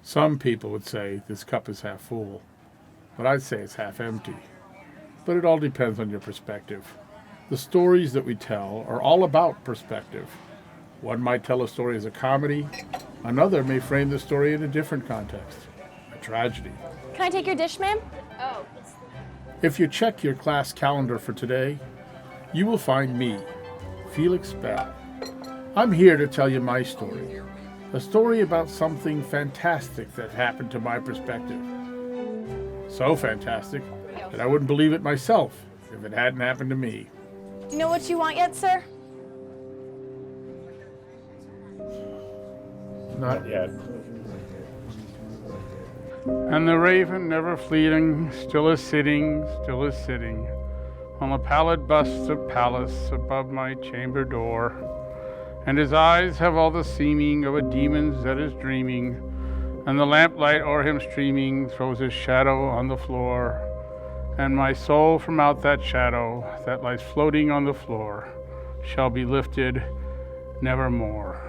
Some people would say this cup is half full, but I'd say it's half empty. But it all depends on your perspective. The stories that we tell are all about perspective. One might tell a story as a comedy, another may frame the story in a different context, a tragedy. Can I take your dish, ma'am? Oh. If you check your class calendar for today, you will find me, Felix Bell. I'm here to tell you my story, a story about something fantastic that happened to my perspective. So fantastic that I wouldn't believe it myself if it hadn't happened to me. Do you know what you want yet, sir? Not yet. And the raven, never fleeting, still is sitting on the pallid bust of Pallas above my chamber door. And his eyes have all the seeming of a demon's that is dreaming, and the lamplight o'er him streaming throws his shadow on the floor. And my soul from out that shadow that lies floating on the floor shall be lifted nevermore.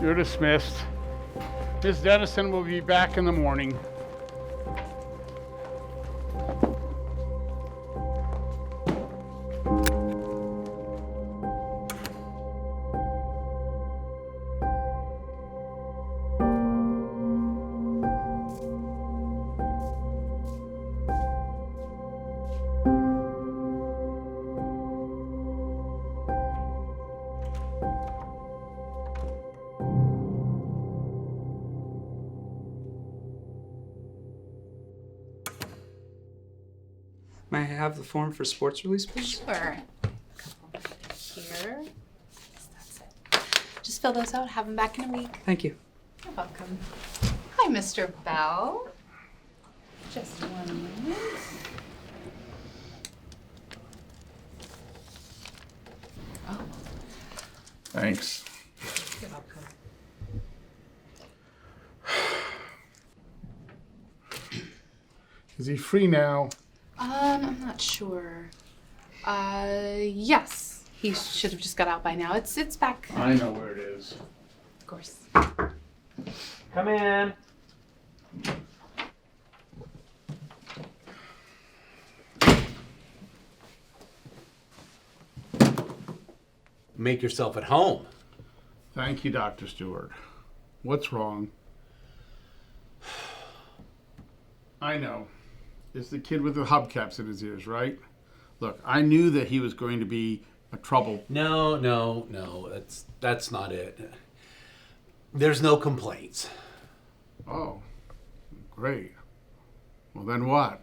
You're dismissed. Miss Dennison will be back in the morning. May I have the form for sports release, please? Sure. Here. That's it. Just fill those out. Have them back in a week. Thank you. You're welcome. Hi, Mr. Bell. Just 1 minute. Oh, Thanks. you're welcome. Is he free now? I'm not sure. Yes. He should have just got out by now. It's back. I know where it is. Of course. Come in. Make yourself at home. Thank you, Dr. Stewart. What's wrong? I know. It's the kid with the hubcaps in his ears, right? Look, I knew that he was going to be a trouble. No. That's not it. There's no complaints. Oh, great. Well, then what?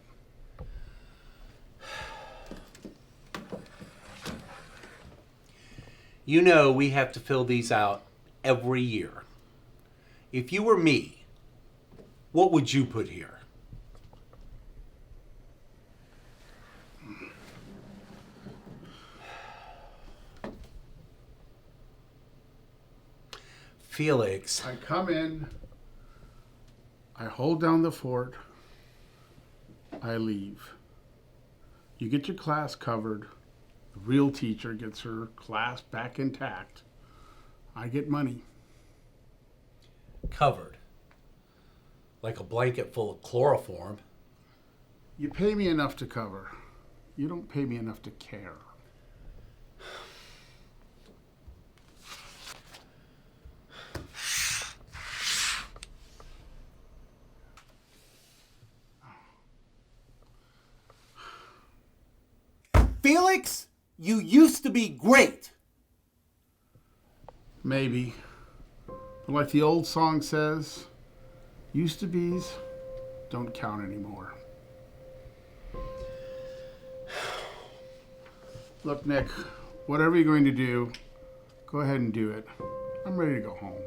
You know we have to fill these out every year. If you were me, what would you put here? Felix. I come in, I hold down the fort, I leave. You get your class covered, the real teacher gets her class back intact. I get money. Covered. Like a blanket full of chloroform. You pay me enough to cover. You don't pay me enough to care. Felix, you used to be great. Maybe. But like the old song says, used to be's don't count anymore. Look, Nick, whatever you're going to do, go ahead and do it. I'm ready to go home.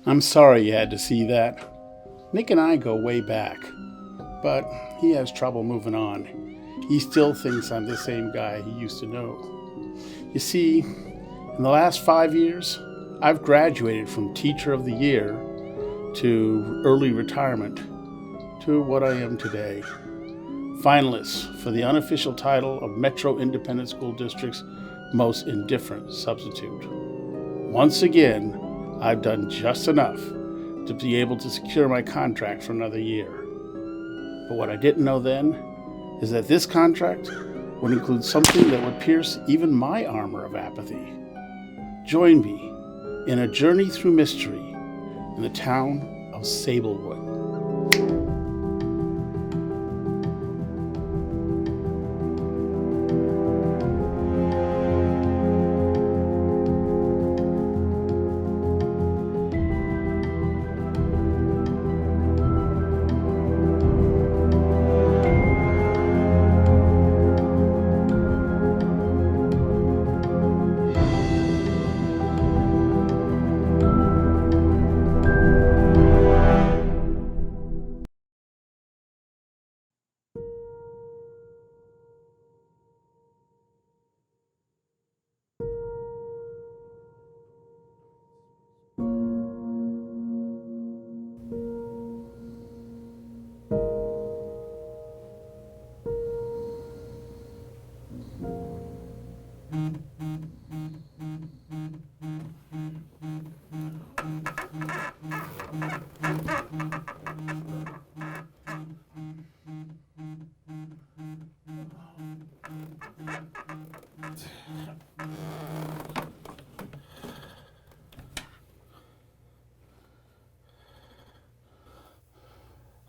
I'm sorry you had to see that. Nick and I go way back. but he has trouble moving on. He still thinks I'm the same guy he used to know. You see, in the last 5 years, I've graduated from Teacher of the Year to early retirement to what I am today. Finalist for the unofficial title of Metro Independent School District's Most Indifferent Substitute. Once again, I've done just enough to be able to secure my contract for another year. But what I didn't know then is that this contract would include something that would pierce even my armor of apathy. Join me in a journey through mystery in the town of Sablewood.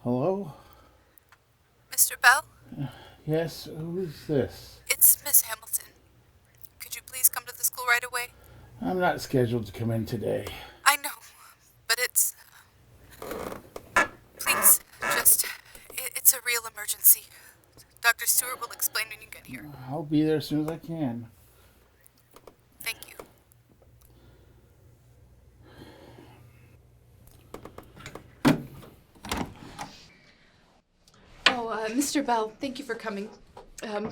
Hello? Mr. Bell? Yes, who is this? It's Miss Hamilton. Could you please come to the school right away? I'm not scheduled to come in today. I know, but it's... Please, it's a real emergency. Dr. Stewart will explain when you get here. I'll be there as soon as I can. Thank you. Mr. Bell, thank you for coming.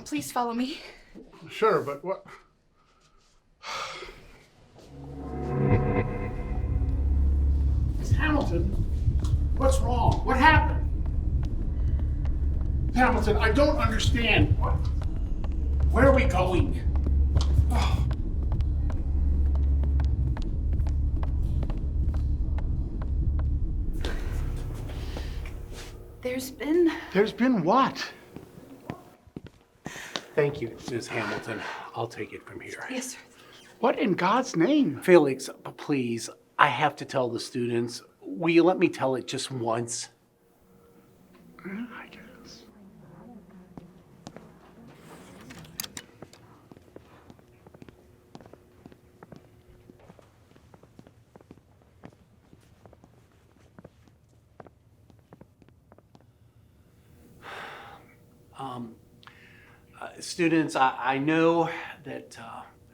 Please follow me. Sure, but what? Miss Hamilton, what's wrong? What happened? Hamilton, I don't understand. Where are we going? Oh. There's been what? Thank you, Ms. Hamilton. I'll take it from here. Yes, sir. What in God's name? Felix, please, I have to tell the students. Will you let me tell it just once? I guess. Students, I know that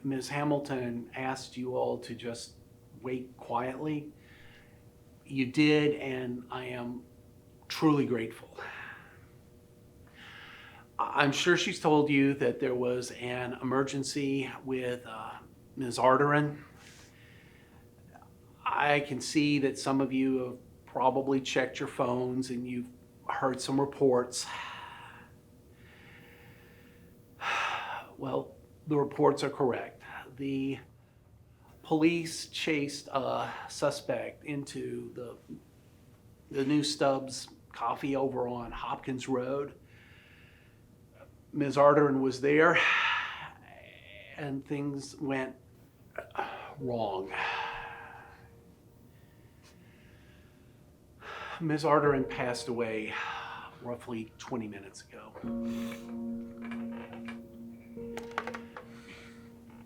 Ms. Hamilton asked you all to just wait quietly. You did, and I am truly grateful. I'm sure she's told you that there was an emergency with Ms. Arderin. I can see that some of you have probably checked your phones and you've heard some reports. Well, the reports are correct. The police chased a suspect into the new Stubbs Coffee over on Hopkins Road. Ms. Arderin was there, and things went wrong. Ms. Arderin passed away roughly 20 minutes ago.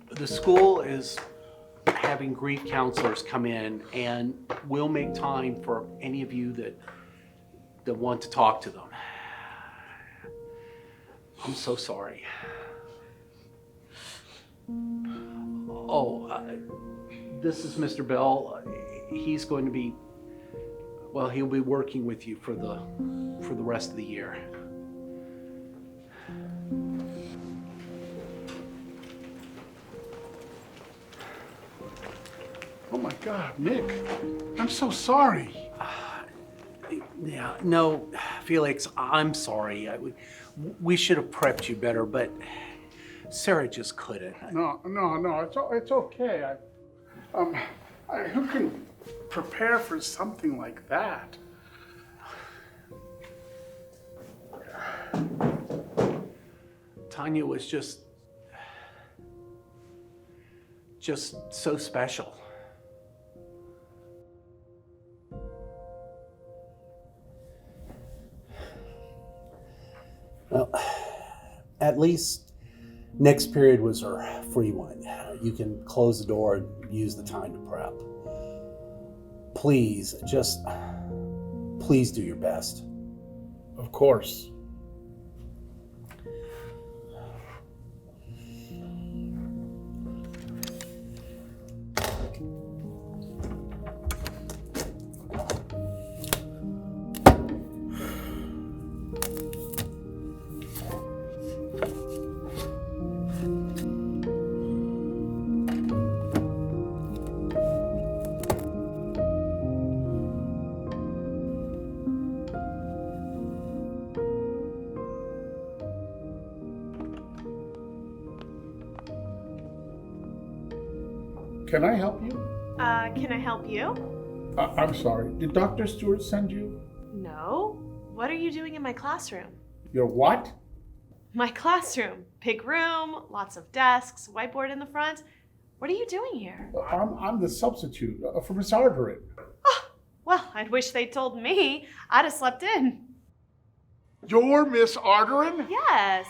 The school is having grief counselors come in, and we'll make time for any of you that want to talk to them. I'm so sorry. Oh, this is Mr. Bell. He's going to be Well, he'll be working with you for the rest of the year. Oh my God, Nick, I'm so sorry. Yeah, no, Felix, I'm sorry. We should have prepped you better, but Sarah just couldn't. No, it's okay. Who can prepare for something like that? Tanya was just so special. Well, at least next period was her free one. You can close the door and use the time to prep. Please do your best. Of course. Can I help you? Can I help you? I'm sorry. Did Dr. Stewart send you? No. What are you doing in my classroom? Your what? My classroom. Big room, lots of desks, whiteboard in the front. What are you doing here? I'm the substitute for Miss Arderin. Oh, well, I'd wish they'd told me. I'd have slept in. You're Miss Arderin? Yes.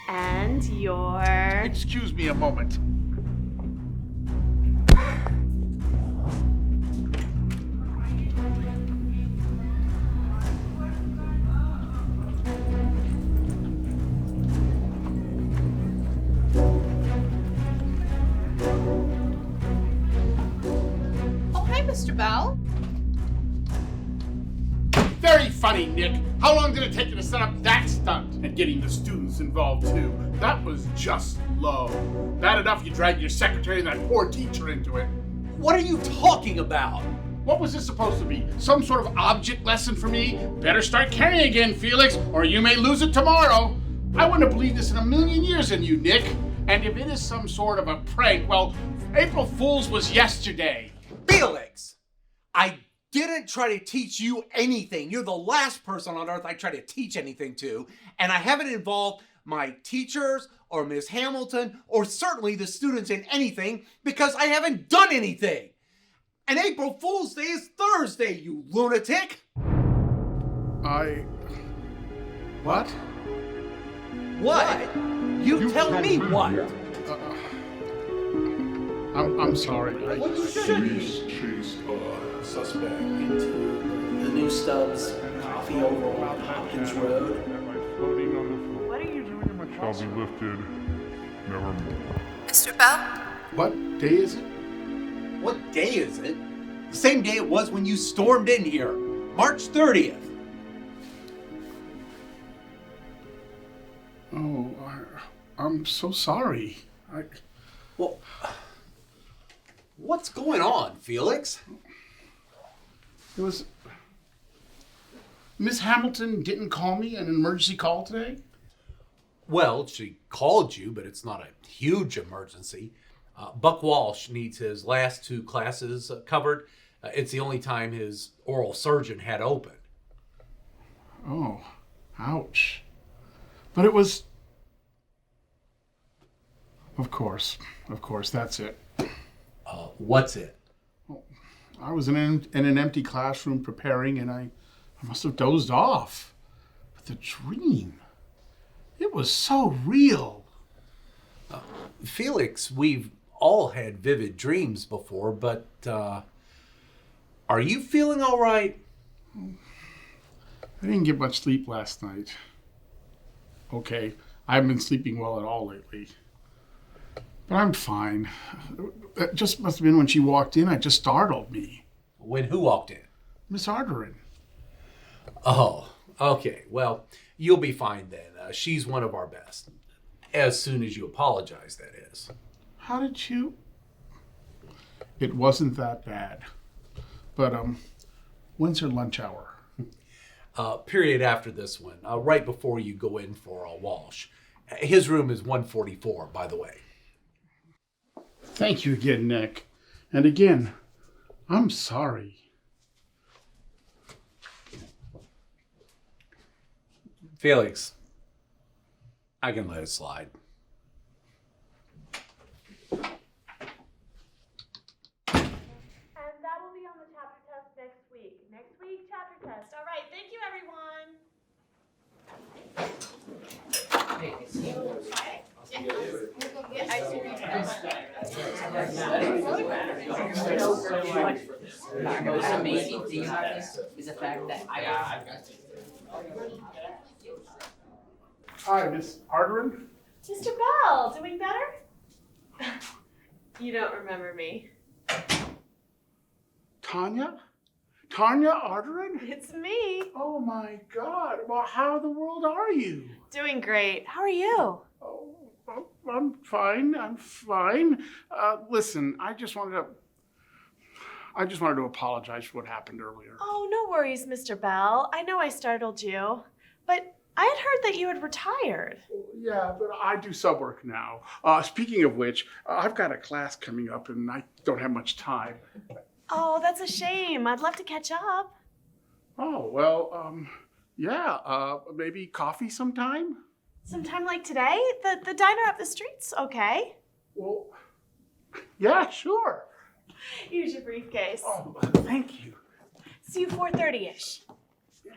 And you're... Excuse me a moment. Mr. Bell? Very funny, Nick. How long did it take you to set up that stunt? And getting the students involved, too. That was just low. Bad enough you dragged your secretary and that poor teacher into it. What are you talking about? What was this supposed to be? Some sort of object lesson for me? Better start carrying again, Felix, or you may lose it tomorrow. I wouldn't have believed this in a million years in you, Nick. And if it is some sort of a prank, well, April Fool's was yesterday. Felix, I didn't try to teach you anything. You're the last person on earth I try to teach anything to, and I haven't involved my teachers or Miss Hamilton or certainly the students in anything because I haven't done anything. And April Fool's Day is Thursday, you lunatic! What? What? You tell me what? I'm sorry. Police chase suspect into the new Stubbs coffee over on Hopkins Road. Floating on the floor. What are you doing in my Shall classroom? be lifted. Nevermore. Mr. Bell? What day is it? What day is it? The same day it was when you stormed in here. March 30th. Oh, I'm so sorry. Well, what's going on, Felix? It was... Miss Hamilton didn't call me an emergency call today? Well, she called you, but it's not a huge emergency. Buck Walsh needs his last 2 classes covered. It's the only time his oral surgeon had open. Oh, ouch. But it was... Of course, that's it. What's it? I was in an empty classroom preparing, and I must have dozed off. But the dream, it was so real. Felix, we've all had vivid dreams before, but are you feeling all right? I didn't get much sleep last night. Okay, I haven't been sleeping well at all lately. But I'm fine. It just must have been when she walked in, it just startled me. When who walked in? Miss Arderin. Oh, okay. Well, you'll be fine then. She's one of our best. As soon as you apologize, that is. How did you? It wasn't that bad. But, when's her lunch hour? Period after this one, right before you go in for a wash. His room is 144, by the way. Thank you again, Nick. And again, I'm sorry. Felix, I can let it slide. And that will be on the chapter test next week. Next week, chapter test. All right, thank you, everyone. Most amazing thing about this is the fact that Hi, Miss Arderin. Mr. Bell, doing better? You don't remember me. Tanya? Tanya Arderin? It's me. Oh my God. Well, how in the world are you? Doing great. How are you? Oh, I'm fine. I'm fine. Listen, I just wanted to apologize for what happened earlier. Oh, no worries, Mr. Bell. I know I startled you, but I had heard that you had retired. Yeah, but I do sub work now. Speaking of which, I've got a class coming up and I don't have much time. Oh, that's a shame. I'd love to catch up. Oh, well, yeah, maybe coffee sometime? Sometime like today? The diner up the street's okay. Well, yeah, sure. Here's your briefcase. Oh, thank you. See you 4:30-ish. Yeah.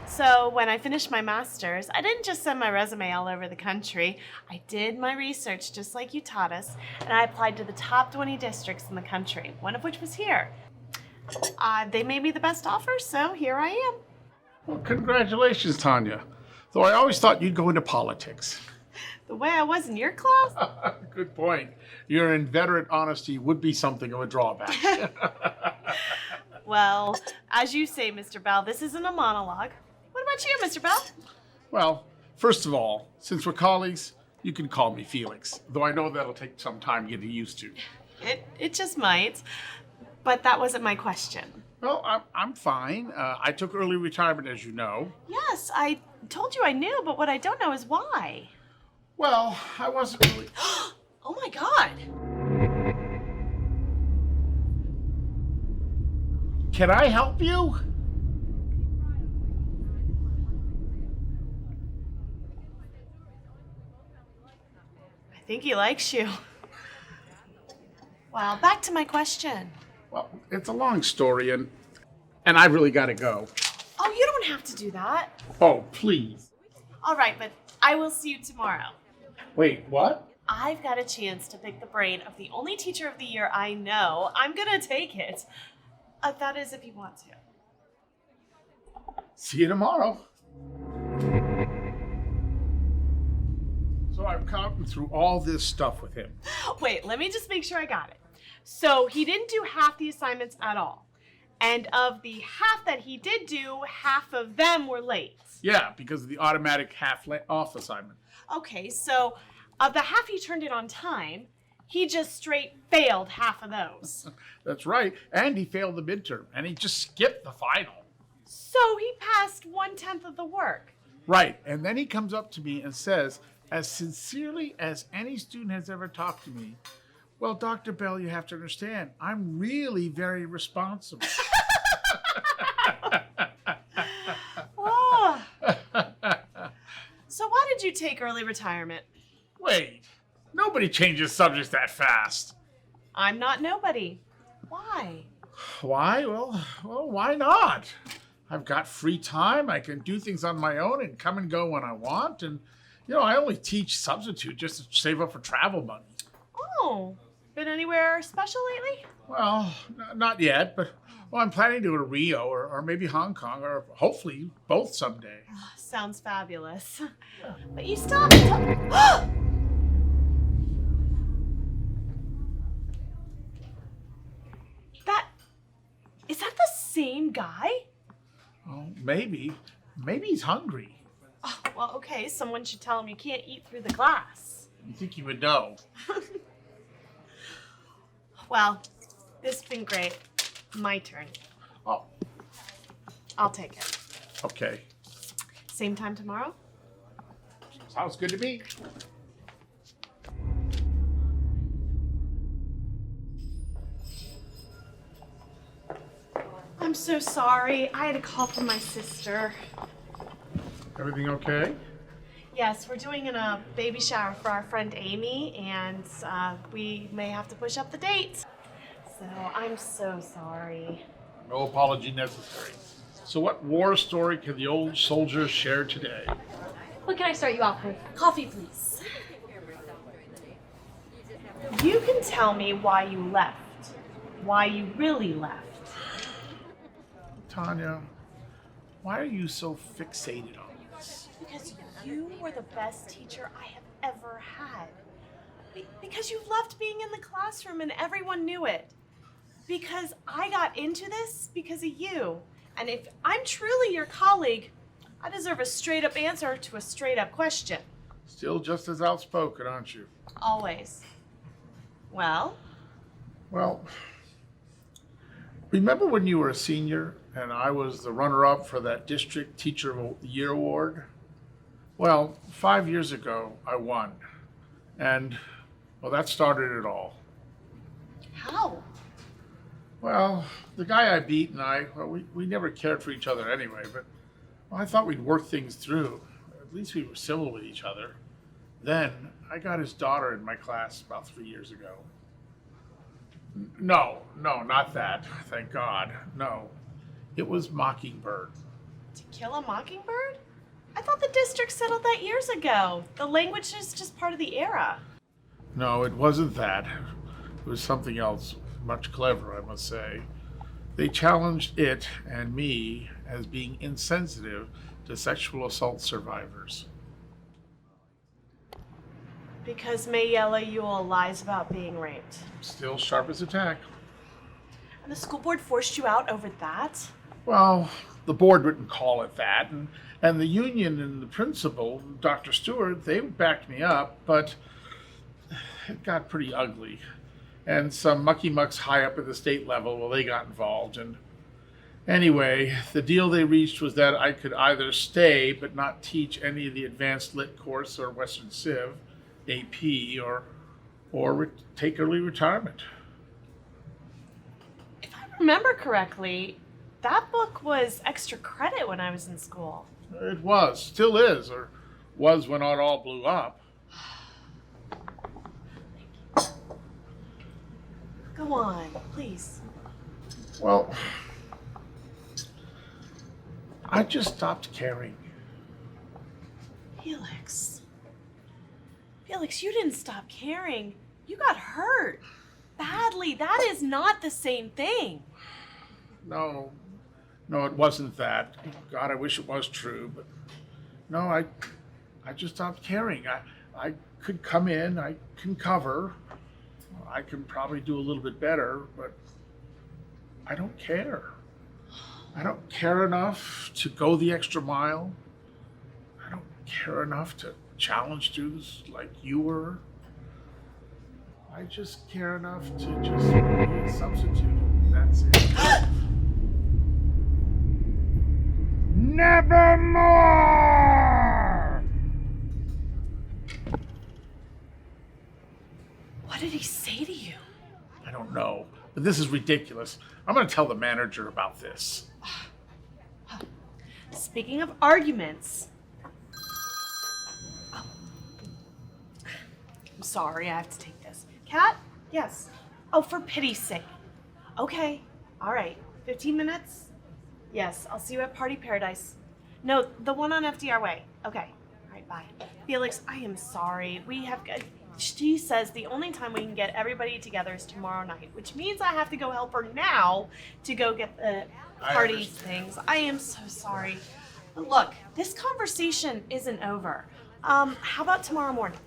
So when I finished my master's, I didn't just send my resume all over the country. I did my research just like you taught us, and I applied to the top 20 districts in the country, one of which was here. They made me the best offer, so here I am. Well, congratulations, Tanya. Though I always thought you'd go into politics. The way I was in your class? Good point. Your inveterate honesty would be something of a drawback. Well, as you say, Mr. Bell, this isn't a monologue. What about you, Mr. Bell? Well, first of all, since we're colleagues, you can call me Felix, though I know that'll take some time getting used to. It just might, but that wasn't my question. Well, I'm fine. I took early retirement, as you know. Yes, I told you I knew, but what I don't know is why. Well, I wasn't really... Oh my God! Can I help you? I think he likes you. Well, back to my question. Well, it's a long story, and I really gotta go. Oh, you don't have to do that. Oh, please. All right, but I will see you tomorrow. Wait, what? I've got a chance to pick the brain of the only teacher of the year I know. I'm gonna take it. That is, if you want to. See you tomorrow. So I've gone through all this stuff with him. Wait, let me just make sure I got it. So he didn't do half the assignments at all. And of the half that he did do, half of them were late. Yeah, because of the automatic half-off assignment. Okay, so of the half he turned in on time, he just straight failed half of those. That's right. And he failed the midterm, and he just skipped the final. So he passed 1/10 of the work. Right, and then he comes up to me and says, as sincerely as any student has ever talked to me, well, Dr. Bell, you have to understand, I'm really very responsible. Oh. So why did you take early retirement? Wait, nobody changes subjects that fast. I'm not nobody. Why? Why? Well, why not? I've got free time. I can do things on my own and come and go when I want. And, I only teach substitute just to save up for travel money. Oh, been anywhere special lately? Well, not yet, but I'm planning to go to Rio or maybe Hong Kong or hopefully both someday. Oh, sounds fabulous. But you still have to same guy? Oh, maybe. Maybe he's hungry. Oh, well, okay, someone should tell him you can't eat through the glass. You think he would know? Well, this has been great. My turn. Oh, I'll take it. okay. Same time tomorrow? Sounds good to me. I'm so sorry. I had a call from my sister. Everything okay? Yes, we're doing a baby shower for our friend Amy, and we may have to push up the date. So I'm so sorry. No apology necessary. So what war story can the old soldier share today? What can I start you off with? Coffee, please. You can tell me why you left. Why you really left. Tanya, why are you so fixated on this? Because you were the best teacher I have ever had. Because you loved being in the classroom and everyone knew it. Because I got into this because of you. And if I'm truly your colleague, I deserve a straight up answer to a straight up question. Still just as outspoken, aren't you? Always. Well? Well, remember when you were a senior and I was the runner-up for that District Teacher of the Year award? Well, 5 years ago, I won. And, well, that started it all. How? Well, the guy I beat and we never cared for each other anyway, but well, I thought we'd work things through. At least we were civil with each other. Then I got his daughter in my class about 3 years ago. No, not that. Thank God. No. It was Mockingbird. To kill a mockingbird? I thought the district settled that years ago. The language is just part of the era. No, it wasn't that. It was something else, much cleverer, I must say. They challenged it and me as being insensitive to sexual assault survivors. Because Mayella Ewell lies about being raped. Still sharp as a tack. And the school board forced you out over that? Well, the board wouldn't call it that, and the union and the principal, Dr. Stewart, they backed me up, but it got pretty ugly. And some mucky-mucks high up at the state level, well, they got involved. And anyway, the deal they reached was that I could either stay but not teach any of the advanced lit course or Western Civ, AP, or take early retirement. If I remember correctly, that book was extra credit when I was in school. It was, still is, or was when it all blew up. Go on, please. Well, I just stopped caring. Felix, you didn't stop caring. You got hurt. Badly. That is not the same thing. No, it wasn't that. God, I wish it was true, but no, I just stopped caring. I could come in, I can cover, I can probably do a little bit better, but I don't care. I don't care enough to go the extra mile. I don't care enough to challenge students like you were. I just care enough to just be a substitute. That's it. Nevermore! What did he say to you? I don't know, but this is ridiculous. I'm going to tell the manager about this. Speaking of arguments. Oh. I'm sorry, I have to take this. Kat? Yes. Oh, for pity's sake. Okay. All right. 15 minutes? Yes, I'll see you at Party Paradise. No, the one on FDR Way. Okay. All right, bye. Felix, I am sorry. She says the only time we can get everybody together is tomorrow night, which means I have to go help her now to go get the party things. I am so sorry. But look, this conversation isn't over. How about tomorrow morning?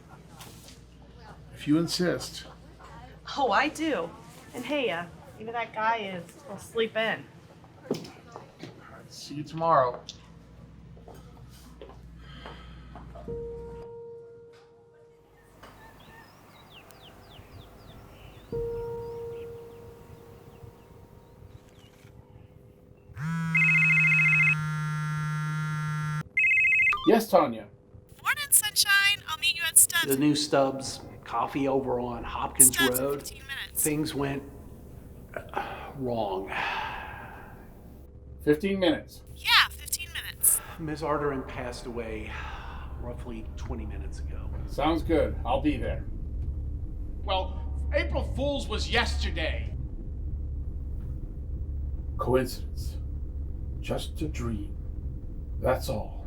If you insist. Oh, I do. And hey, maybe that guy will sleep in. See you tomorrow. Yes, Tanya. Morning, sunshine. I'll meet you at Stubbs. The new Stubbs Coffee over on Hopkins Stubbs in Road. 15 minutes. Things went wrong. 15 minutes. Yeah, 15 minutes. Ms. Arderin passed away roughly 20 minutes ago. Sounds good. I'll be there. Well, April Fool's was yesterday. Coincidence. Just a dream. That's all.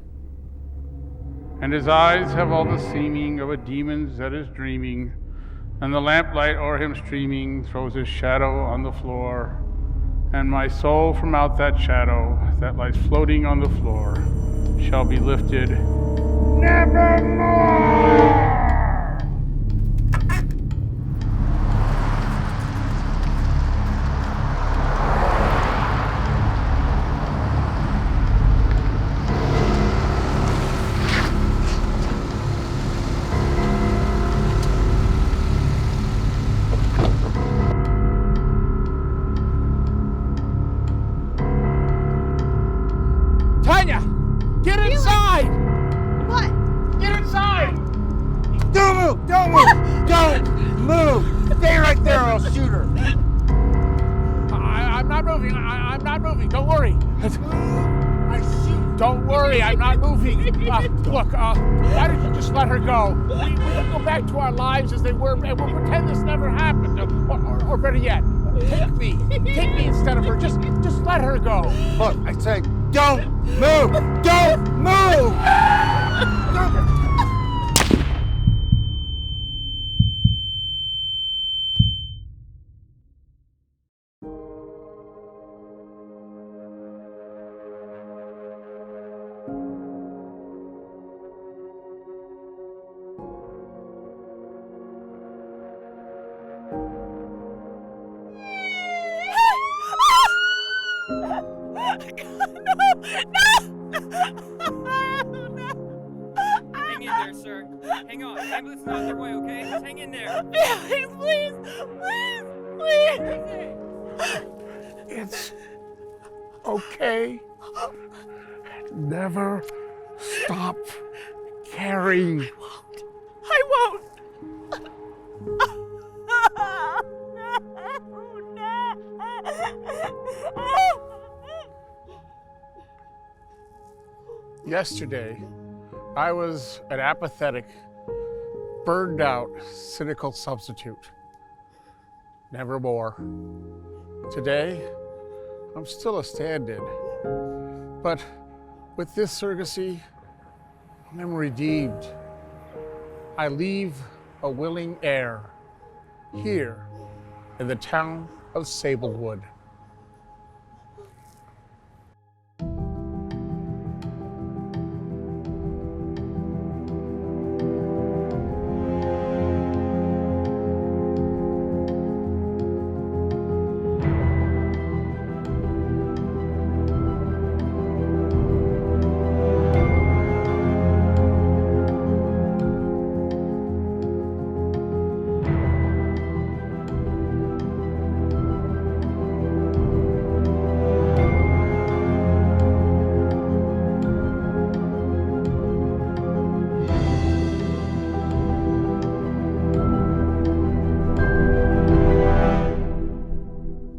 And his eyes have all the seeming of a demon's that is dreaming, and the lamplight o'er him streaming throws his shadow on the floor, and my soul from out that shadow that lies floating on the floor shall be lifted nevermore. Tanya! Get inside! What? Get inside! Don't move! Don't move! Don't move! Stay right there or I'll shoot her! I'm not moving. I'm not moving. Don't worry. I shoot! Don't worry. I'm not moving. Look, why don't you just let her go? We can go back to our lives as they were, and we'll pretend this never happened. Or better yet, take me. Take me instead of her. Just let her go. Look, I say, don't move! Don't move! Don't. Hang in there, sir. Hang on. Ambulance is on their way, okay? Just hang in there. Please, please. It's okay. Never stop caring. I won't. Yesterday, I was an apathetic, burned out, cynical substitute. Nevermore. Today, I'm still a stand-in. But with this surrogacy, I'm redeemed. I leave a willing heir here in the town of Sablewood.